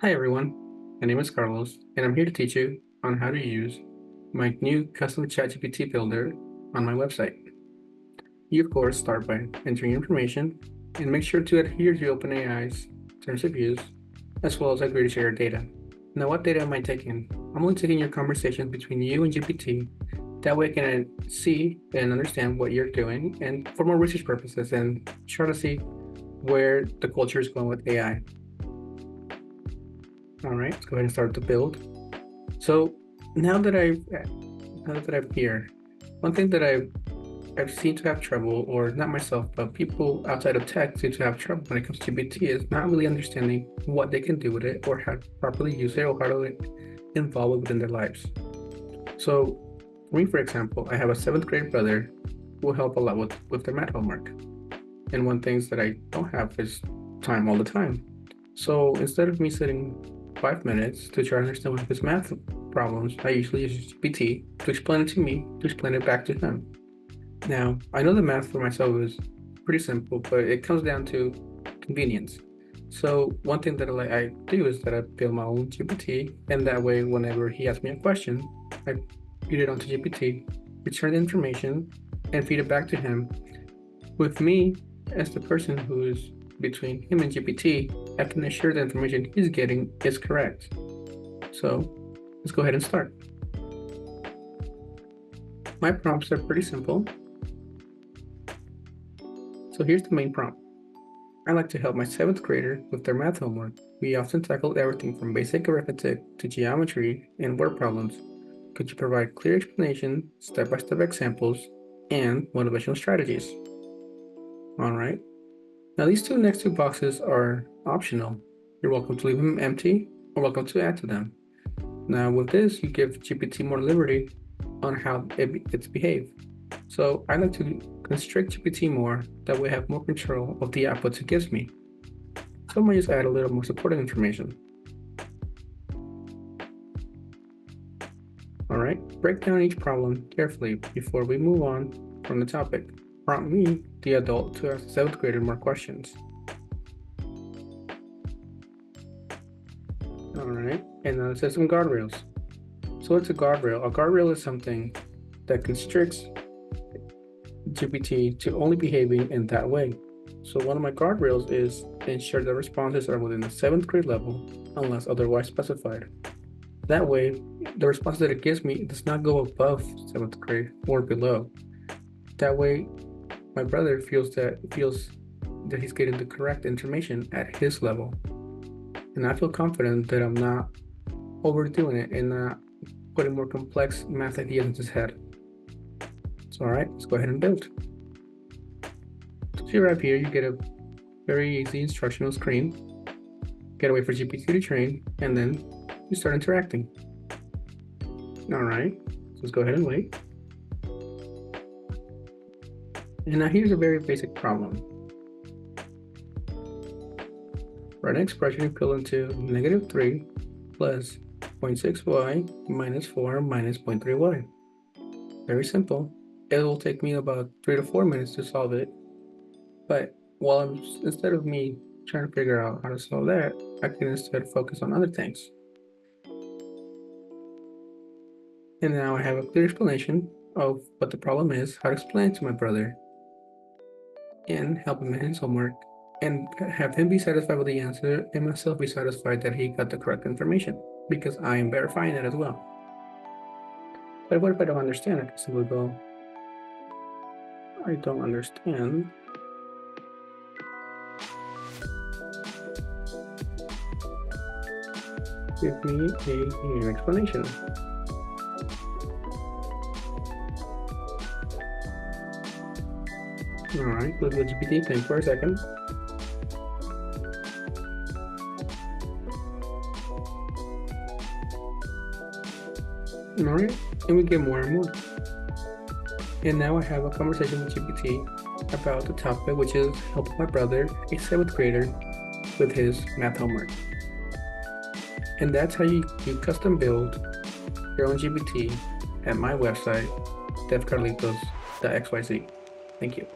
Hi everyone, my name is Carlos, and I'm here to teach you on how to use my new custom ChatGPT builder on my website. You of course start by entering information and make sure to adhere to OpenAI's terms of use, as well as agree to share your data. Now, what data am I taking? I'm only taking your conversations between you and GPT. That way I can see and understand what you're doing and for more research purposes and try to see where the culture is going with AI. All right, let's go ahead and start the build. So now that I'm here, one thing that I've seen to have trouble, or not myself, but people outside of tech seem to have trouble when it comes to GPT is not really understanding what they can do with it or how to properly use it or how to involve it within their lives. So for me, for example, I have a seventh grade brother who will help a lot with their math homework. And one things that I don't have is time all the time. So instead of me sitting 5 minutes to try to understand one of his math problems, I usually use GPT to explain it to me, to explain it back to him. Now, I know the math for myself is pretty simple, but it comes down to convenience. So one thing that I do is that I build my own GPT, and that way, whenever he asks me a question, I feed it onto GPT, return the information, and feed it back to him. With me as the person who is between him and GPT, I can assure the information he's getting is correct. So let's go ahead and start. My prompts are pretty simple. So here's the main prompt. I like to help my seventh grader with their math homework. We often tackle everything from basic arithmetic to geometry and word problems. Could you provide clear explanation, step-by-step examples, and motivational strategies? All right. Now these next two boxes are optional. You're welcome to leave them empty or welcome to add to them. Now with this, you give GPT more liberty on how it's behaved. So I like to constrict GPT more, that way I have more control of the outputs it gives me. So I'm gonna just add a little more supporting information. All right, break down each problem carefully before we move on from the topic. Prompt me, the adult, to ask the seventh grader more questions. All right, and now it says some guardrails. So what's a guardrail? A guardrail is something that constricts GPT to only behaving in that way. So one of my guardrails is ensure the responses are within the seventh grade level unless otherwise specified. That way, the response that it gives me does not go above seventh grade or below. That way, my brother feels that he's getting the correct information at his level. And I feel confident that I'm not overdoing it and not putting more complex math ideas into his head. So all right, let's go ahead and build. So you arrive here, you get a very easy instructional screen. Gotta wait for GPT to train, and then you start interacting. All right, so let's go ahead and wait. And now here's a very basic problem. Write an expression equivalent to -3 plus 0.6y minus 4 minus 0.3y. Very simple. It will take me about 3 to 4 minutes to solve it. But instead of me trying to figure out how to solve that, I can instead focus on other things. And now I have a clear explanation of what the problem is, how to explain it to my brother, and help him in his homework, and have him be satisfied with the answer, and myself be satisfied that he got the correct information, because I am verifying it as well. But what if I don't understand? I can simply go, I don't understand. Give me an explanation. All right, let GPT think for a second. All right, and we get more and more. And now I have a conversation with GPT about the topic, which is helping my brother, a seventh grader, with his math homework. And that's how you custom build your own GPT at my website, devCarlitos.xyz. Thank you.